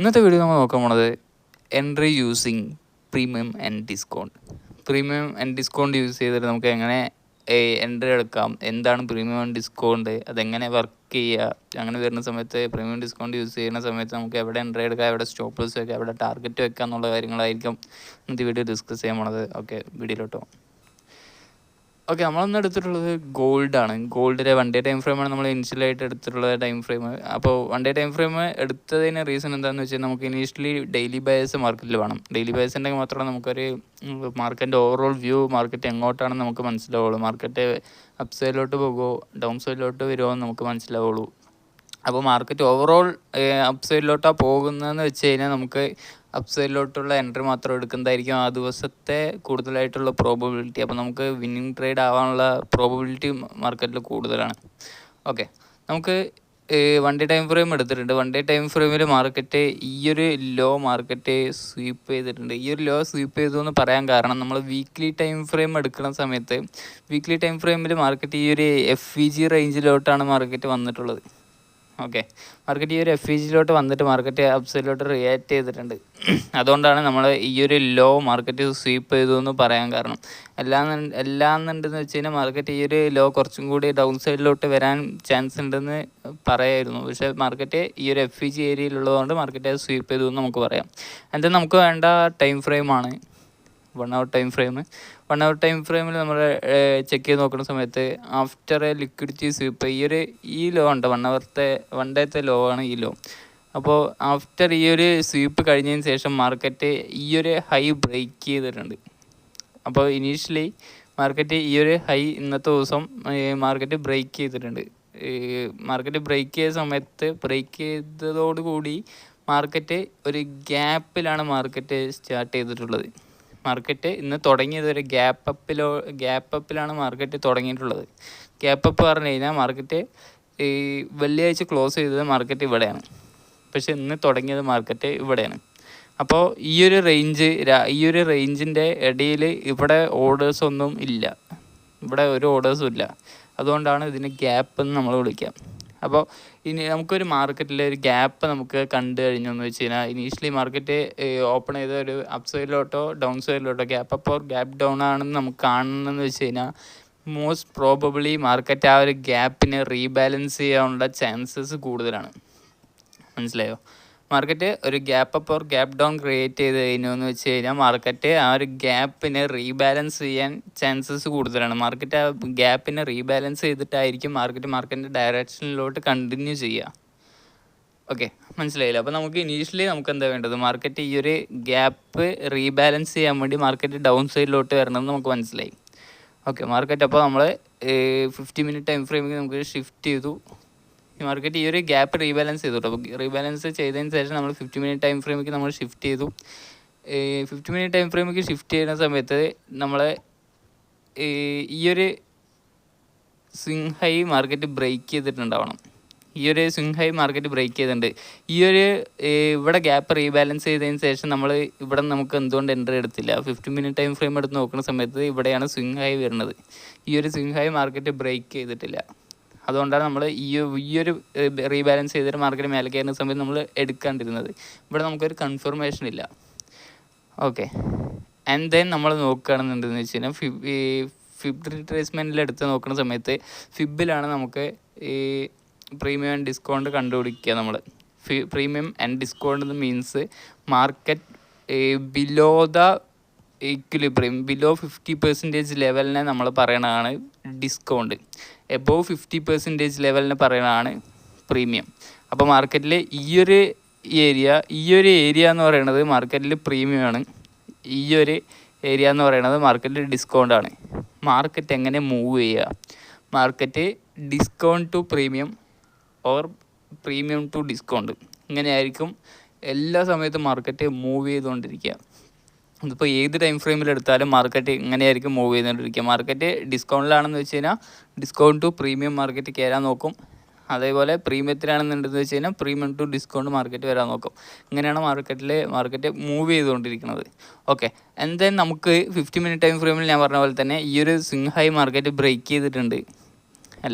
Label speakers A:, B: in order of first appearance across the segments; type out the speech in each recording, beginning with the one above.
A: ഇന്നത്തെ വീഡിയോ നമ്മൾ നോക്കാൻ പോണത് entry using premium and discount. Premium and discount use ചെയ്തിട്ട് നമുക്ക് എങ്ങനെ എൻട്രി എടുക്കാം, എന്താണ് പ്രീമിയം ആൻഡ് ഡിസ്കൗണ്ട്, അതെങ്ങനെ വർക്ക് ചെയ്യുക, അങ്ങനെ വരുന്ന സമയത്ത് പ്രീമിയം ഡിസ്കൗണ്ട് യൂസ് ചെയ്യുന്ന സമയത്ത് നമുക്ക് എവിടെ എൻട്രി എടുക്കാം, എവിടെ സ്റ്റോപ്പ് ലോസ് വെക്കാം, എവിടെ ടാർഗറ്റ് വെക്കാം എന്നുള്ള കാര്യങ്ങളായിരിക്കും ഇന്നത്തെ വീഡിയോ ഡിസ്കസ് ചെയ്യാൻ പോണത്. ഓക്കെ, വീഡിയോയിലോട്ടോ. ഓക്കെ, നമ്മളൊന്ന് എടുത്തിട്ടുള്ളത് ഗോൾഡാണ്. ഗോൾഡിലെ 1 ഡേ ടൈം ഫ്രെയിമാണ് നമ്മൾ ഇനിഷ്യലായിട്ട് എടുത്തിട്ടുള്ള ടൈം ഫ്രെയിം. അപ്പോൾ 1 ഡേ ടൈം ഫ്രെയിം എടുത്തതിന് റീസൺ എന്താണെന്ന് വെച്ചാൽ നമുക്ക് ഇനീഷ്യലി ഡെയിലി ബയേഴ്സ് മാർക്കറ്റിൽ വേണം. ഡെയിലി ബയേഴ്സ് ഉണ്ടെങ്കിൽ മാത്രമേ നമുക്കൊരു മാർക്കറ്റിൻ്റെ ഓവറോൾ വ്യൂ, മാർക്കറ്റ് എങ്ങോട്ടാണെന്ന് നമുക്ക് മനസ്സിലാവുള്ളൂ. മാർക്കറ്റ് അപ്പ് സൈഡിലോട്ട് പോകുമോ ഡൗൺ സൈഡിലോട്ട് വരുമോ എന്ന് നമുക്ക് മനസ്സിലാവുള്ളൂ. അപ്പോൾ മാർക്കറ്റ് ഓവറോൾ അപ്പ് സൈഡിലോട്ടാണ് പോകുന്നതെന്ന് വെച്ച് കഴിഞ്ഞാൽ നമുക്ക് അപ്പ് സൈഡിലോട്ടുള്ള എൻട്രി മാത്രം എടുക്കുന്നതായിരിക്കും ആ ദിവസത്തെ കൂടുതലായിട്ടുള്ള പ്രോബബിലിറ്റി. അപ്പോൾ നമുക്ക് വിന്നിങ് ട്രേഡ് ആവാനുള്ള പ്രോബബിലിറ്റി മാർക്കറ്റിൽ കൂടുതലാണ്. ഓക്കെ, നമുക്ക് 1 ഡേ ടൈം ഫ്രെയിം എടുത്തിട്ടുണ്ട്. 1 ഡേ ടൈം ഫ്രെയിമിൽ മാർക്കറ്റ് ഈയൊരു ലോ മാർക്കറ്റ് സ്വീപ്പ് ചെയ്തിട്ടുണ്ട്. ഈ ഒരു ലോ സ്വീപ്പ് ചെയ്തു എന്ന് പറയാൻ കാരണം നമ്മൾ വീക്ക്ലി ടൈം ഫ്രെയിം എടുക്കുന്ന സമയത്ത് വീക്ക്ലി ടൈം ഫ്രെയിമിൽ മാർക്കറ്റ് ഈ ഒരു FEG റേഞ്ചിലോട്ടാണ് മാർക്കറ്റ് വന്നിട്ടുള്ളത്. ഓക്കെ, മാർക്കറ്റ് ഈ ഒരു FEGയിലോട്ട് വന്നിട്ട് മാർക്കറ്റ് അപ്സൈഡിലോട്ട് റിയാക്ട് ചെയ്തിട്ടുണ്ട്. അതുകൊണ്ടാണ് നമ്മൾ ഈ ഒരു ലോ മാർക്കറ്റ് സ്വീപ്പ് ചെയ്തു എന്ന് പറയാൻ കാരണം. എല്ലാന്നുണ്ടെന്ന് വെച്ച് കഴിഞ്ഞാൽ മാർക്കറ്റ് ഈ ഒരു ലോ കുറച്ചും കൂടി ഡൗൺ സൈഡിലോട്ട് വരാൻ ചാൻസ് ഉണ്ടെന്ന് പറയായിരുന്നു. പക്ഷേ മാർക്കറ്റ് ഈ ഒരു FEG ഏരിയയിലുള്ളതുകൊണ്ട് മാർക്കറ്റ് സ്വീപ്പ് ചെയ്തു എന്ന് നമുക്ക് പറയാം. എന്നിട്ട് നമുക്ക് വേണ്ട ടൈം ഫ്രെയിമാണ് 1 hour time frame. 1 hour time ഫ്രെയിമിൽ നമ്മൾ ചെക്ക് ചെയ്ത് നോക്കുന്ന സമയത്ത് ആഫ്റ്റർ എ ലിക്വിഡിറ്റി സ്വീപ്പ് ഈ ലോ ഉണ്ട്, 1 ഡേത്തെ ലോ ആണ് ഈ ലോ. അപ്പോൾ ആഫ്റ്റർ ഈ ഒരു സ്വീപ്പ് കഴിഞ്ഞതിന് ശേഷം മാർക്കറ്റ് ഈ ഒരു ഹൈ ബ്രേക്ക് ചെയ്തിട്ടുണ്ട്. അപ്പോൾ ഇനീഷ്യലി മാർക്കറ്റ് ഈ ഒരു ഹൈ ഇന്നത്തെ ദിവസം മാർക്കറ്റ് ബ്രേക്ക് ചെയ്തിട്ടുണ്ട്. മാർക്കറ്റ് ബ്രേക്ക് ചെയ്ത സമയത്ത് ബ്രേക്ക് ചെയ്തതോടുകൂടി മാർക്കറ്റ് ഒരു ഗ്യാപ്പിലാണ് മാർക്കറ്റ് സ്റ്റാർട്ട് ചെയ്തിട്ടുള്ളത്. മാർക്കറ്റ് ഇന്ന് തുടങ്ങിയത് ഒരു ഗ്യാപ്പ് അപ്പിലാണ് മാർക്കറ്റ് തുടങ്ങിയിട്ടുള്ളത്. ഗ്യാപ്പ് അപ്പ് പറഞ്ഞു കഴിഞ്ഞാൽ മാർക്കറ്റ് വെള്ളിയാഴ്ച ക്ലോസ് ചെയ്തത് മാർക്കറ്റ് ഇവിടെയാണ്, പക്ഷെ ഇന്ന് തുടങ്ങിയത് മാർക്കറ്റ് ഇവിടെയാണ്. അപ്പോൾ ഈ ഒരു റേഞ്ചിൻ്റെ ഇടയിൽ ഇവിടെ ഓർഡേഴ്സ് ഒന്നും ഇല്ല, ഇവിടെ ഒരു ഓർഡേഴ്സും ഇല്ല. അതുകൊണ്ടാണ് ഇതിന് ഗ്യാപ്പ് എന്ന് നമ്മൾ വിളിക്കാം. അപ്പോൾ ഇനി നമുക്കൊരു മാർക്കറ്റിലെ ഒരു ഗ്യാപ്പ് നമുക്ക് കണ്ടു കഴിഞ്ഞു എന്ന് വെച്ച് കഴിഞ്ഞാൽ ഇനീഷ്യലി മാർക്കറ്റ് ഓപ്പൺ ചെയ്ത ഒരു അപ്പ് സൈഡിലോട്ടോ ഡൗൺ സൈഡിലോട്ടോ gap up or gap down ആണെന്ന് നമുക്ക് കാണണമെന്ന് വെച്ച് കഴിഞ്ഞാൽ മോസ്റ്റ് പ്രോബബിളി മാർക്കറ്റ് ആ ഒരു ഗ്യാപ്പിനെ റീബാലൻസ് ചെയ്യാനുള്ള ചാൻസസ് കൂടുതലാണ്. മനസ്സിലായോ? മാർക്കറ്റ് ഒരു gap up or gap down create ചെയ്ത് കഴിഞ്ഞു എന്ന് വെച്ച് കഴിഞ്ഞാൽ മാർക്കറ്റ് ആ ഒരു ഗ്യാപ്പിനെ റീബാലൻസ് ചെയ്യാൻ ചാൻസസ് കൂടുതലാണ്. മാർക്കറ്റ് ആ ഗ്യാപ്പിനെ റീബാലൻസ് ചെയ്തിട്ടായിരിക്കും മാർക്കറ്റിൻ്റെ ഡയറക്ഷനിലോട്ട് കണ്ടിന്യൂ ചെയ്യുക. ഓക്കെ, മനസ്സിലായില്ല? അപ്പോൾ നമുക്ക് ഇനീഷ്യലി നമുക്ക് എന്താ വേണ്ടത്, മാർക്കറ്റ് ഈ ഒരു ഗ്യാപ്പ് റീബാലൻസ് ചെയ്യാൻ വേണ്ടി മാർക്കറ്റ് ഡൗൺ സൈഡിലോട്ട് വരണമെന്ന് നമുക്ക് മനസ്സിലായി. ഓക്കെ, മാർക്കറ്റ് അപ്പോൾ നമ്മൾ 50 മിനിറ്റ് ടൈം ഫ്രെയിമിൽ നമുക്ക് ഷിഫ്റ്റ് ചെയ്തു. മാർക്കറ്റ് ഈ ഒരു ഗ്യാപ്പ് റീബാലൻസ് ചെയ്തു. അപ്പോൾ റീബാലൻസ് ചെയ്തതിന് ശേഷം നമ്മൾ 50 മിനിറ്റ് ടൈം ഫ്രെയിമിലേക്ക് നമ്മൾ ഷിഫ്റ്റ് ചെയ്തു. 50 മിനിറ്റ് ടൈം ഫ്രെയിമിലേക്ക് ഷിഫ്റ്റ് ചെയ്യുന്ന സമയത്ത് നമ്മൾ ഈ ഒരു സ്വിങ് ഹൈ മാർക്കറ്റ് ബ്രേക്ക് ചെയ്തിട്ടുണ്ടാവണം. ഈ ഒരു സ്വിങ് ഹൈ മാർക്കറ്റ് ബ്രേക്ക് ചെയ്തിട്ടുണ്ട്. ഈ ഒരു ഇവിടെ ഗ്യാപ്പ് റീബാലൻസ് ചെയ്തതിന് ശേഷം നമ്മൾ ഇവിടെ നമുക്ക് എന്തുകൊണ്ട് എൻട്രി എടുത്തില്ല? 50 മിനിറ്റ് ടൈം ഫ്രെയിം എടുത്ത് നോക്കുന്ന സമയത്ത് ഇവിടെയാണ് സ്വിങ് ഹൈ വരുന്നത്. ഈ ഒരു സ്വിങ് ഹൈ മാർക്കറ്റ് ബ്രേക്ക് ചെയ്തിട്ടില്ല. അതുകൊണ്ടാണ് നമ്മൾ ഈ ഒരു റീബാലൻസ് ചെയ്തിട്ട് മാർക്കറ്റ് മേലെ കയറുന്ന സമയത്ത് നമ്മൾ എടുക്കാണ്ടിരുന്നത്. ഇവിടെ നമുക്കൊരു കൺഫർമേഷൻ ഇല്ല. ഓക്കെ, ആൻഡ് ദെൻ നമ്മൾ നോക്കുകയാണെന്നുണ്ടെന്ന് വെച്ച് കഴിഞ്ഞാൽ ഫിബ് റിട്രേസ്മെൻറ്റിൽ എടുത്ത് നോക്കുന്ന സമയത്ത് ഫിബിലാണ് നമുക്ക് ഈ പ്രീമിയം ആൻഡ് ഡിസ്കൗണ്ട് കണ്ടുപിടിക്കുക. നമ്മൾ premium and discount means market below the equilibrium, below 50% ലെവലിനെ നമ്മൾ പറയണതാണ് ഡിസ്കൗണ്ട്. എബോവ് 50% ലെവലിനെ പറയണതാണ് പ്രീമിയം. അപ്പോൾ മാർക്കറ്റിൽ ഈ ഒരു ഏരിയ എന്ന് പറയുന്നത് മാർക്കറ്റിൽ പ്രീമിയമാണ്. ഈ ഒരു ഏരിയ എന്ന് പറയുന്നത് മാർക്കറ്റിൽ ഡിസ്കൗണ്ടാണ്. മാർക്കറ്റ് എങ്ങനെ മൂവ് ചെയ്യുക? Market discount to premium or premium to discount, ഇങ്ങനെയായിരിക്കും എല്ലാ സമയത്തും മാർക്കറ്റ് മൂവ് ചെയ്തുകൊണ്ടിരിക്കുക. ഇതിപ്പോൾ ഏത് ടൈം ഫ്രെയിമിൽ എടുത്താലും മാർക്കറ്റ് ഇങ്ങനെയായിരിക്കും മൂവ് ചെയ്തുകൊണ്ടിരിക്കുക. മാർക്കറ്റ് ഡിസ്കൗണ്ടിലാണെന്ന് വെച്ച് കഴിഞ്ഞാൽ ഡിസ്കൗണ്ട് ടു പ്രീമിയം മാർക്കറ്റ് കയറാൻ നോക്കും. അതേപോലെ പ്രീമിയത്തിലാണെന്നുണ്ടെന്ന് വെച്ച് കഴിഞ്ഞാൽ പ്രീമിയം ടു ഡിസ്കൗണ്ട് മാർക്കറ്റ് വരാൻ നോക്കും. ഇങ്ങനെയാണ് മാർക്കറ്റ് മൂവ് ചെയ്തുകൊണ്ടിരിക്കുന്നത്. ഓക്കെ, ആൻഡ് ദെൻ നമുക്ക് 50 മിനിറ്റ് ടൈം ഫ്രെയിമിൽ ഞാൻ പറഞ്ഞ പോലെ തന്നെ ഈ ഒരു സ്വിങ് ഹൈ മാർക്കറ്റ് ബ്രേക്ക്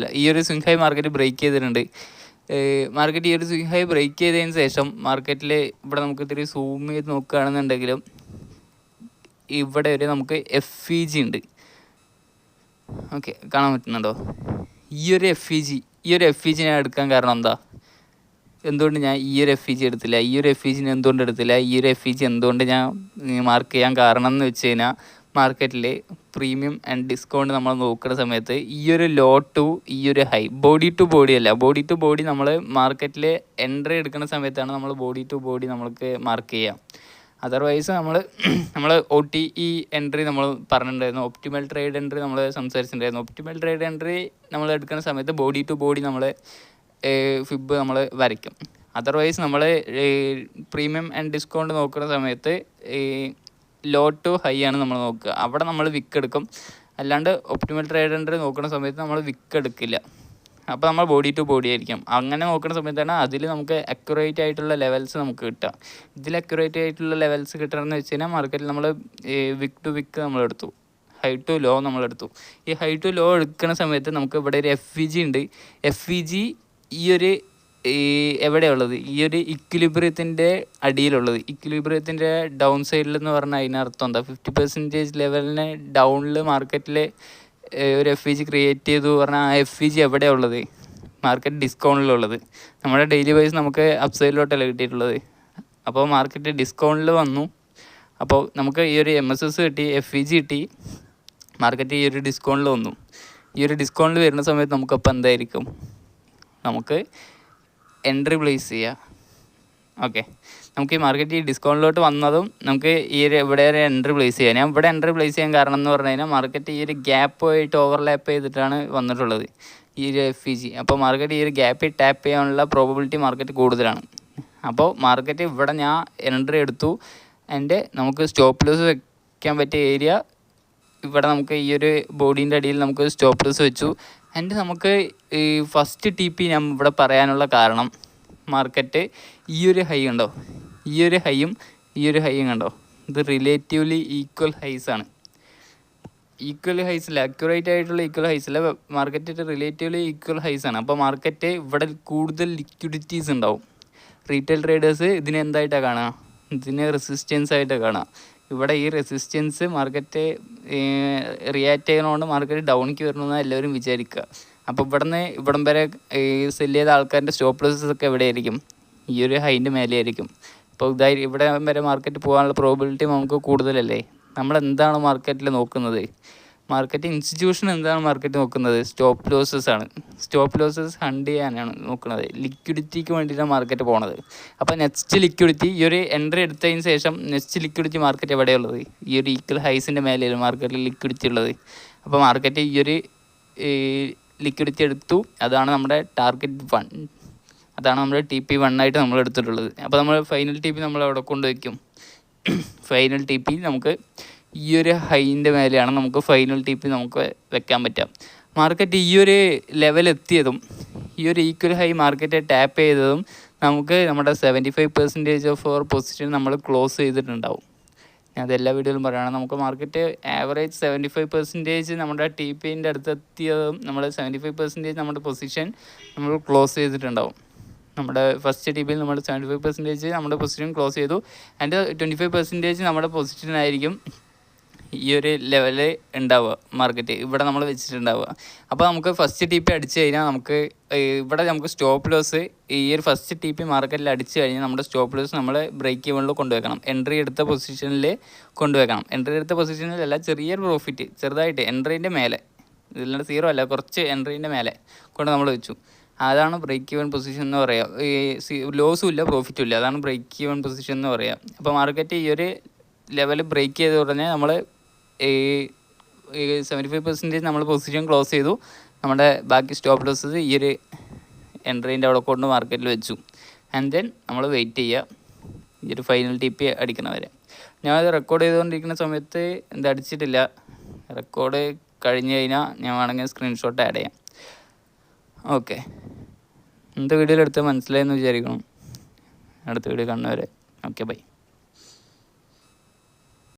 A: ചെയ്തിട്ടുണ്ട്. മാർക്കറ്റ് ഈ ഒരു സ്വിംഗ് ഹൈ ബ്രേക്ക് ചെയ്തതിന് ശേഷം മാർക്കറ്റിൽ ഇവിടെ നമുക്ക് ഇത്തിരി സൂം ചെയ്ത് നോക്കുകയാണെന്നുണ്ടെങ്കിലും ഇവിടെ ഒരു നമുക്ക് FEG ഉണ്ട്. ഓക്കെ, കാണാൻ പറ്റുന്നുണ്ടോ? ഈ ഒരു FEG ഞാൻ എടുക്കാൻ കാരണം എന്താ? എന്തുകൊണ്ട് ഞാൻ ഈ ഒരു FEG എടുത്തില്ല? ഈ ഒരു FEG എന്തുകൊണ്ട് എടുത്തില്ല? ഈ ഒരു FEG എന്തുകൊണ്ട് ഞാൻ മാർക്ക് ചെയ്യാൻ കാരണം എന്ന് വെച്ച് കഴിഞ്ഞാൽ മാർക്കറ്റിൽ പ്രീമിയം ആൻഡ് ഡിസ്കൗണ്ട് നമ്മൾ നോക്കുന്ന സമയത്ത് ഈ ഒരു ലോ ടു ഈ ഒരു ഹൈ, ബോഡി ടു ബോഡി അല്ല, ബോഡി ടു ബോഡി നമ്മൾ മാർക്കറ്റിൽ എൻട്രി എടുക്കുന്ന സമയത്താണ് നമ്മൾ ബോഡി ടു ബോഡി നമ്മൾക്ക് മാർക്ക് ചെയ്യാം. അതർവൈസ് നമ്മൾ OTE എൻട്രി നമ്മൾ പറഞ്ഞിട്ടുണ്ടായിരുന്നു, ഒപ്റ്റിമൽ ട്രേഡ് എൻട്രി നമ്മൾ സംസാരിച്ചിട്ടുണ്ടായിരുന്നു. ഒപ്റ്റിമൽ ട്രേഡ് എൻട്രി നമ്മൾ എടുക്കുന്ന സമയത്ത് ബോഡി ടു ബോഡി നമ്മൾ ഫിബ് നമ്മൾ വരയ്ക്കും. അതർവൈസ് നമ്മൾ പ്രീമിയം ആൻഡ് ഡിസ്കൗണ്ട് നോക്കുന്ന സമയത്ത് ലോ ടു ഹൈ ആണ് നമ്മൾ നോക്കുക, അവിടെ നമ്മൾ വിക്ക് എടുക്കും. അല്ലാണ്ട് ഒപ്റ്റിമൽ ട്രേഡ് എൻട്രി നോക്കുന്ന സമയത്ത് നമ്മൾ വിക്ക് എടുക്കില്ല. അപ്പോൾ നമ്മൾ ബോഡി ടു ബോഡി ആയിരിക്കും. അങ്ങനെ നോക്കുന്ന സമയത്താണ് അതിൽ നമുക്ക് അക്യുറേറ്റ് ആയിട്ടുള്ള ലെവൽസ് നമുക്ക് കിട്ടുക. ഇതിൽ അക്യുറേറ്റ് ആയിട്ടുള്ള ലെവൽസ് കിട്ടണമെന്ന് വെച്ച് കഴിഞ്ഞാൽ മാർക്കറ്റിൽ നമ്മൾ വിക്ക് ടു വിക്ക് നമ്മളെടുത്തു, ഹൈ ടു ലോ നമ്മളെടുത്തു. ഈ ഹൈ ടു ലോ എടുക്കുന്ന സമയത്ത് നമുക്ക് ഇവിടെ ഒരു FEG ഉണ്ട്. FEG ഈ ഒരു എവിടെയുള്ളത്? ഈ ഒരു ഇക്വിലിബ്രിയത്തിൻ്റെ അടിയിലുള്ളത്. ഇക്വിലിബ്രിയത്തിൻ്റെ ഡൗൺ സൈഡിലെന്ന് പറഞ്ഞാൽ അതിനർത്ഥം എന്താ? 50% ലെവലിന് ഡൗണിൽ മാർക്കറ്റിൽ ഒരു FEG ക്രിയേറ്റ് ചെയ്തു പറഞ്ഞാൽ ആ FEG എവിടെയാണ് ഉള്ളത്? മാർക്കറ്റ് ഡിസ്കൗണ്ടിലുള്ളത്. നമ്മുടെ ഡെയിലി വൈസ് നമുക്ക് അപ്സൈഡിലോട്ടല്ല കിട്ടിയിട്ടുള്ളത്. അപ്പോൾ മാർക്കറ്റ് ഡിസ്കൗണ്ടിൽ വന്നു. അപ്പോൾ നമുക്ക് ഈ ഒരു MSS കിട്ടി, FEG കിട്ടി, മാർക്കറ്റ് ഈ ഒരു ഡിസ്കൗണ്ടിൽ വന്നു. ഈ ഒരു ഡിസ്കൗണ്ടിൽ വരുന്ന സമയത്ത് നമുക്കപ്പോൾ എന്തായിരിക്കും? നമുക്ക് എൻട്രി പ്ലേസ് ചെയ്യുക. ഓക്കെ, നമുക്ക് ഈ മാർക്കറ്റ് ഈ ഡിസ്കൗണ്ടിലോട്ട് വന്നതും നമുക്ക് ഈ ഒരു ഇവിടെ ഒരു എൻട്രി പ്ലേസ് ചെയ്യാം. ഞാൻ ഇവിടെ എൻട്രി പ്ലേസ് ചെയ്യാൻ കാരണം എന്ന് പറഞ്ഞു കഴിഞ്ഞാൽ മാർക്കറ്റ് ഈ ഒരു ഗ്യാപ്പുമായിട്ട് ഓവർലാപ്പ് ചെയ്തിട്ടാണ് വന്നിട്ടുള്ളത് ഈ ഒരു FEG. അപ്പോൾ മാർക്കറ്റ് ഈ ഒരു ഗ്യാപ്പിൽ ടാപ്പ് ചെയ്യാനുള്ള പ്രോബബിലിറ്റി മാർക്കറ്റ് കൂടുതലാണ്. അപ്പോൾ മാർക്കറ്റ് ഇവിടെ ഞാൻ എൻട്രി എടുത്തു, എൻ്റെ നമുക്ക് സ്റ്റോപ്പ് ലോസ് വെക്കാൻ പറ്റിയ ഏരിയ ഇവിടെ നമുക്ക് ഈ ഒരു ബോഡീൻ്റെ അടിയിൽ നമുക്ക് സ്റ്റോപ്പ് ലോസ് വെച്ചു. ആൻഡ് നമുക്ക് ഈ ഫസ്റ്റ് TP ഞാൻ ഇവിടെ പറയാനുള്ള കാരണം മാർക്കറ്റ് ഈ ഒരു ഹൈ ഉണ്ടോ, ഈ ഒരു ഹൈയും ഈ ഒരു ഹൈയും കണ്ടോ? ഇത് റിലേറ്റീവ്ലി ഈക്വൽ ഹൈസ് ആണ്. ഈക്വൽ ഹൈസില്ല, അക്യുറേറ്റ് ആയിട്ടുള്ള ഈക്വൽ ഹൈസില്ല, മാർക്കറ്റ് റിലേറ്റീവ്ലി ഈക്വൽ ഹൈസ് ആണ്. അപ്പോൾ മാർക്കറ്റ് ഇവിടെ കൂടുതൽ ലിക്വിഡിറ്റീസ് ഉണ്ടാവും. റീറ്റെയിൽ ട്രേഡേഴ്സ് ഇതിനെ എന്തായിട്ടാണ് കാണുക? ഇതിനെ റെസിസ്റ്റൻസ് ആയിട്ടാണ് കാണുക. ഇവിടെ ഈ റെസിസ്റ്റൻസ് മാർക്കറ്റ് റിയാക്ട് ചെയ്യുന്നതുകൊണ്ട് മാർക്കറ്റ് ഡൗണിക്ക് വരണമെന്നാണ് എല്ലാവരും വിചാരിക്കുക. അപ്പോൾ ഇവിടം വരെ സെല്ല് ചെയ്ത ആൾക്കാരുടെ സ്റ്റോപ്പ് ലോസസ് ഒക്കെ എവിടെയായിരിക്കും? ഈ ഒരു ഹൈൻ്റെ മേലെയായിരിക്കും. അപ്പോൾ ഇവിടെ വരെ മാർക്കറ്റ് പോകാനുള്ള പ്രോബിലിറ്റി നമുക്ക് കൂടുതലല്ലേ? നമ്മളെന്താണ് മാർക്കറ്റിൽ നോക്കുന്നത്? മാർക്കറ്റ് ഇൻസ്റ്റിറ്റ്യൂഷൻ എന്താണ് മാർക്കറ്റ് നോക്കുന്നത്? സ്റ്റോപ്പ് ലോസസ് ആണ്. സ്റ്റോപ്പ് ലോസസ് ഹണ്ട് ചെയ്യാനാണ് നോക്കുന്നത്. ലിക്വിഡിറ്റിക്ക് വേണ്ടിയിട്ടാണ് മാർക്കറ്റ് പോണത്. അപ്പോൾ നെക്സ്റ്റ് ലിക്വിഡിറ്റി ഈ ഒരു എൻട്രി എടുത്തതിന് ശേഷം നെക്സ്റ്റ് ലിക്വിഡിറ്റി മാർക്കറ്റ് എവിടെയുള്ളത്? ഈ ഒരു ഈക്വൽ ഹൈസിൻ്റെ മേലെയാണ് മാർക്കറ്റിൽ ലിക്വിഡിറ്റി ഉള്ളത്. അപ്പോൾ മാർക്കറ്റ് ഈ ഒരു ലിക്വിഡിറ്റി എടുത്തു. അതാണ് നമ്മുടെ ടാർഗറ്റ് 1, അതാണ് നമ്മുടെ TP1 ആയിട്ട് നമ്മൾ എടുത്തിട്ടുള്ളത്. അപ്പോൾ നമ്മൾ ഫൈനൽ TP നമ്മൾ അവിടെ കൊണ്ടുവയ്ക്കും. ഫൈനൽ TP നമുക്ക് ഈ ഒരു ഹൈൻ്റെ മേലെയാണ് നമുക്ക് ഫൈനൽ TP നമുക്ക് വെക്കാൻ പറ്റുക. മാർക്കറ്റ് ഈ ഒരു ലെവൽ എത്തിയതും ഈ ഒരു ഈക്വൽ ഹൈ മാർക്കറ്റ് ടാപ്പ് ചെയ്തതും നമുക്ക് നമ്മുടെ 75% ഓഫ് അവർ പൊസിഷൻ നമ്മൾ ക്ലോസ് ചെയ്തിട്ടുണ്ടാവും. ഞാൻ അതെല്ലാ വീഡിയോയിലും പറയുകയാണ്. നമുക്ക് മാർക്കറ്റ് ആവറേജ് 75% നമ്മുടെ TPൻ്റെ അടുത്തെത്തിയതും നമ്മൾ 75% നമ്മുടെ പൊസിഷൻ നമ്മൾ ക്ലോസ് ചെയ്തിട്ടുണ്ടാവും. നമ്മുടെ ഫസ്റ്റ് TPയിൽ നമ്മൾ 75% നമ്മുടെ പൊസിഷൻ ക്ലോസ് ചെയ്തു. അതിൻ്റെ 25% നമ്മുടെ പൊസിഷനായിരിക്കും ഈ ഒരു ലെവല് ഉണ്ടാവുക. മാർക്കറ്റ് ഇവിടെ നമ്മൾ വെച്ചിട്ടുണ്ടാവുക. അപ്പോൾ നമുക്ക് ഫസ്റ്റ് TP അടിച്ചു കഴിഞ്ഞാൽ നമുക്ക് ഇവിടെ നമുക്ക് സ്റ്റോപ്പ് ലോസ് ഈ ഒരു ഫസ്റ്റ് TP മാർക്കറ്റിൽ അടിച്ചു കഴിഞ്ഞാൽ നമ്മുടെ സ്റ്റോപ്പ് ലോസ് നമ്മൾ ബ്രേക്ക് ഈവനിൽ കൊണ്ടുവയ്ക്കണം. എൻട്രി എടുത്ത പൊസിഷനിൽ കൊണ്ടുവയ്ക്കണം. എൻട്രി എടുത്ത പൊസിഷനിലല്ല, ചെറിയൊരു പ്രോഫിറ്റ് ചെറുതായിട്ട് എൻട്രീൻ്റെ മേലെ, ഇതിലുള്ള 0 അല്ല, കുറച്ച് എൻട്രീൻ്റെ മേലെ കൊണ്ട് നമ്മൾ വെച്ചു. അതാണ് ബ്രേക്ക് ഈവൻ പൊസിഷൻ എന്ന് പറയുക. ലോസും ഇല്ല പ്രോഫിറ്റും ഇല്ല, അതാണ് ബ്രേക്ക് ഈവൻ പൊസിഷൻ എന്ന് പറയുക. അപ്പോൾ മാർക്കറ്റ് ഈ ഒരു ലെവൽ ബ്രേക്ക് ചെയ്ത് ഉടനെ നമ്മൾ 75% നമ്മൾ പൊസിഷൻ ക്ലോസ് ചെയ്തു. നമ്മുടെ ബാക്കി സ്റ്റോപ്പ് ലോസസ് ഈ ഒരു എൻട്രീൻ്റെ അവിടെ കൊണ്ട് മാർക്കറ്റിൽ വെച്ചു. ആൻഡ് ദെൻ നമ്മൾ വെയിറ്റ് ചെയ്യുക ഈ ഒരു ഫൈനൽ TP അടിക്കണവരെ. ഞാനത് റെക്കോർഡ് ചെയ്തുകൊണ്ടിരിക്കുന്ന സമയത്ത് അടിച്ചിട്ടില്ല. റെക്കോർഡ് കഴിഞ്ഞ് കഴിഞ്ഞാൽ ഞാൻ വേണമെങ്കിൽ സ്ക്രീൻഷോട്ട് ആഡ് ചെയ്യാം. ഓക്കെ, ഇന്നത്തെ വീഡിയോയിൽ എടുത്ത് മനസ്സിലായെന്ന് വിചാരിക്കണം. അടുത്ത വീഡിയോ കാണുന്നവരെ ഓക്കെ, ബൈ.